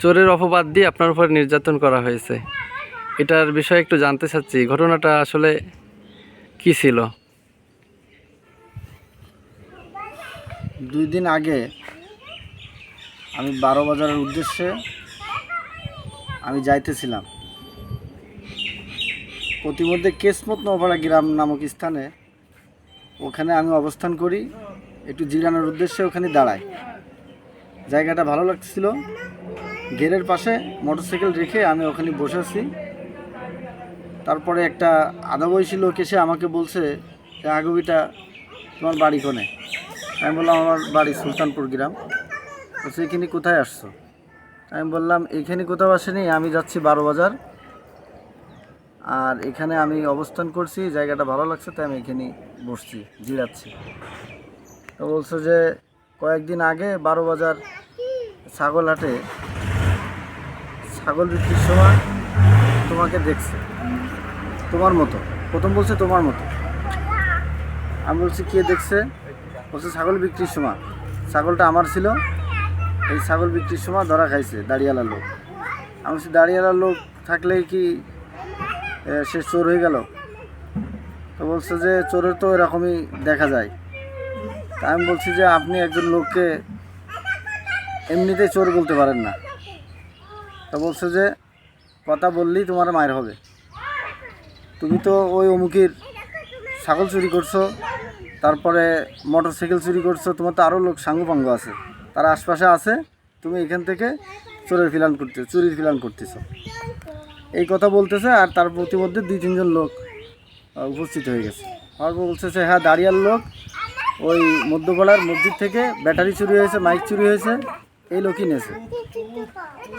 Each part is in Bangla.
চোরের অপবাদ দিয়ে আপনার উপর নির্যাতন করা হয়েছে, এটার বিষয়ে একটু জানতে চাচ্ছি। ঘটনাটা আসলে কি ছিল? 2 দিন আগে আমি 12 বাজারের উদ্দেশ্যে আমি যাইতেছিলাম। প্রতিমধ্যে কেসমত নওপাড়া গ্রাম নামক স্থানে ওখানে আমি অবস্থান করি, একটু জিরানোর উদ্দেশ্যে ওখানে দাঁড়াই। জায়গাটা ভালো লাগছিল। গেটের পাশে মোটরসাইকেল রেখে আমি ওখানে বসে আছি। তারপরে একটা আধা বয়সী লোক এসে আমাকে বলছে যে, আগবিটা তোমার বাড়ি কোনে? আমি বললাম আমার বাড়ি সুলতানপুর গ্রাম। বলছে এখানে কোথায় আসছো? আমি বললাম এখানে কোথাও আসেনি, আমি যাচ্ছি 12 বাজার, আর এখানে আমি অবস্থান করছি, জায়গাটা ভালো লাগছে তাই আমি এখানে বসছি, জিরাচ্ছি। তো বলছে যে কয়েকদিন আগে 12 বাজার ছাগল হাটে ছাগল বিক্রির সময় তোমাকে দেখছে, তোমার মতো। প্রথম বলছে তোমার মতো। আমি বলছি কে দেখছে? বলছে ছাগল বিক্রির সময়। ছাগলটা আমার ছিল, এই ছাগল বিক্রির সময় ধরা খাইছে দাড়িওয়ালা লোক। আমি বলছি দাড়িওয়ালা লোক থাকলে কি সে চোর হয়ে গেল? তো বলছে যে চোরের তো এরকমই দেখা যায়। তা আমি বলছি যে আপনি একজন লোককে এমনিতেই চোর বলতে পারেন না। তো বলছে যে কথা বললেই তোমার মায়ের হবে, তুমি তো ওই অমুকের ছাগল চুরি করছো, তারপরে মোটরসাইকেল চুরি করছো, তোমার তো আরও লোক সাঙ্গপাঙ্গ আছে, তারা আশপাশে আছে, তুমি এখান থেকে চুরির প্ল্যান করতেছো। এই কথা বলতেছে, আর তার প্রতিমধ্যে 2-3 জন লোক উপস্থিত হয়ে গেছে। আর বলতেছে হ্যাঁ দাঁড়িয়ার লোক, ওই মধ্যপাড়ার মসজিদ থেকে ব্যাটারি চুরি হয়েছে, মাইক চুরি হয়েছে, এই লোকই নিয়েছে,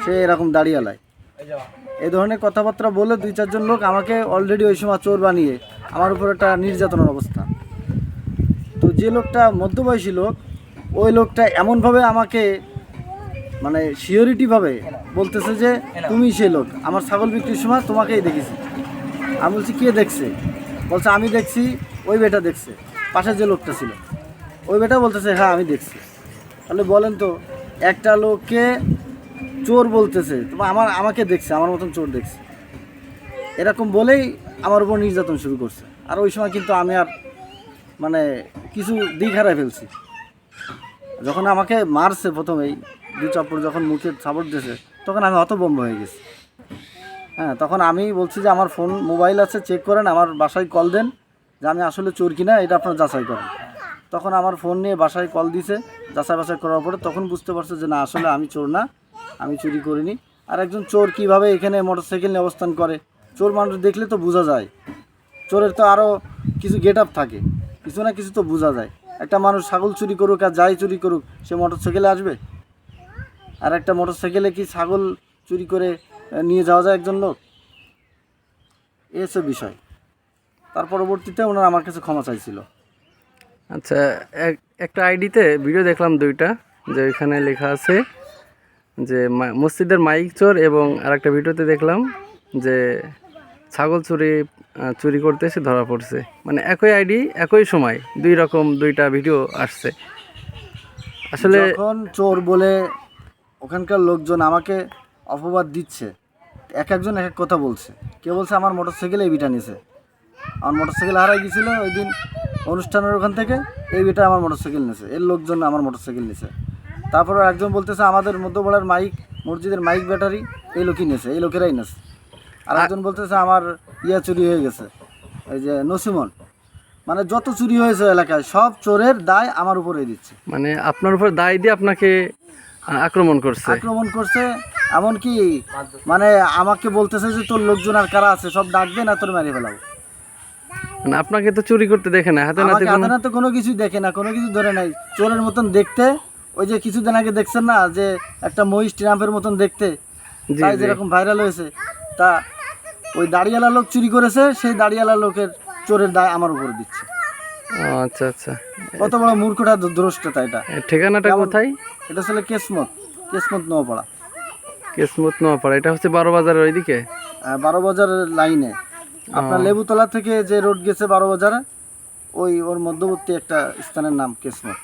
সে এরকম দাঁড়িয়ালায়। এই ধরনের কথাবার্তা বলে 2-4 জন লোক আমাকে অলরেডি ওই সময় চোর বানিয়ে আমার উপর একটা নির্যাতনের অবস্থা। তো যে লোকটা মধ্যবয়সী লোক, ওই লোকটা এমনভাবে আমাকে মানে সিওরিটিভাবে বলতেছে যে তুমি সেই লোক, আমার ছাগল বিক্রির সময় তোমাকেই দেখেছি। আমি বলছি কে দেখছে? বলছে আমি দেখছি, ওই বেটা দেখছে, পাশে যে লোকটা ছিল ওই বেটা বলতেছে হ্যাঁ আমি দেখছি। তাহলে বলেন তো, একটা লোককে চোর বলতেছে, তোমার আমাকে দেখছে, আমার মতন চোর দেখছে, এরকম বলেই আমার উপর নির্যাতন শুরু করছে। আর ওই সময় কিন্তু আমি আর মানে কিছু দিক হারাই ফেলছি। যখন আমাকে মারছে প্রথমেই 2 চাপড়, যখন মুখে চাপড় দিয়েছে, তখন আমি হতভম্ব হয়ে গেছি। হ্যাঁ, তখন আমি বলছি যে আমার মোবাইল আছে, চেক করেন, আমার বাসায় কল দেন যে আমি আসলে চোর কিনা এটা আপনার যাচাই করেন। তখন আমার ফোন নিয়ে বাসায় কল দিছে, যাচাই করার পরে তখন বুঝতে পারছে যে না আসলে আমি চোর না, আমি চুরি করিনি। আর একজন চোর কিভাবে এখানে মোটরসাইকেল নিয়ে অবস্থান করে, চোর মানুষ দেখলে তো বোঝা যায়। চোরের তো আরও কিছু গেট আপ থাকে, কিছু না কিছু তো বোঝা যায়। একটা মানুষ ছাগল চুরি করুক আর যাই চুরি করুক, সে মোটরসাইকেলে আসবে? আর একটা মোটরসাইকেলে কি ছাগল চুরি করে নিয়ে যাওয়া যায় একজন লোক? এসব বিষয়। তার পরবর্তীতে ওনারা আমার কাছে ক্ষমা চাইছিল। আচ্ছা, একটা আইডিতে ভিডিও দেখলাম 2টা, যে ওইখানে লেখা আছে যে মসজিদের মাইক চোর, এবং আরেকটা ভিডিওতে দেখলাম যে ছাগল চুরি করতে এসে ধরা পড়ছে। মানে একই আইডি, একই সময় 2 রকম 2টা ভিডিও আসছে। আসলে যখন চোর বলে ওখানকার লোকজন আমাকে অপবাদ দিচ্ছে, একজন এক এক কথা বলছে। কেউ বলছে আমার মোটরসাইকেলে এই বিটা নিয়েছে, আমার মোটরসাইকেল হারাই গিয়েছিলো ওই দিন অনুষ্ঠানের ওখান থেকে, এই বিটা আমার মোটরসাইকেল নিয়েছে, এর লোকজন আমার মোটরসাইকেল নিয়েছে। তারপরে একজন বলতেছে আমাদের মধ্যপাড়ার মসজিদের মাইক ব্যাটারি এই লোকই নিয়েছে, এই লোকেরাই নিয়েছে। আর একজন বলতেছে আমার চুরি হয়ে গেছে, এই যে নসিমন। মানে যত চুরি হয়েছে এলাকায় সব চোরের দায় আমার উপরে দিচ্ছে। মানে আপনার উপর দায় দিয়ে আপনাকে আক্রমণ করছে। এমনকি মানে আমাকে বলতেছে যে তোর লোকজন আর কারা আছে সব ডাকবে না, তোর মেরে ফেলাবো। মানে আপনাকে তো চুরি করতে দেখে না, হাতে নাতে কোনো কিছুই দেখে না, কোনো কিছু ধরে নাই, চোরের মতন দেখতে। ওই যে কিছুদিন আগে দেখছেন না যে একটা মহিষ ট্রাম্পের মতন দেখতে, তাই যেরকম ভাইরাল হয়েছে, তা ওই দাড়িওয়ালা লোক চুরি করেছে, সেই দাড়িওয়ালা লোকের চোরের দায় আমার উপরে দিচ্ছে। আচ্ছা আচ্ছা, কত বড় মূর্খটা, দ্রষ্টতা। এটা ঠিকানাটা কোথায়? এটা আসলে কেসমত নোয়াপাড়া। এটা হচ্ছে 12 বাজারের ওইদিকে, 12 বাজারের লাইনে। আপনার লেবুতলা থেকে যে রোড গেছে 12 বাজারে, ওর মধ্যবর্তী একটা স্থানের নাম কেসমত।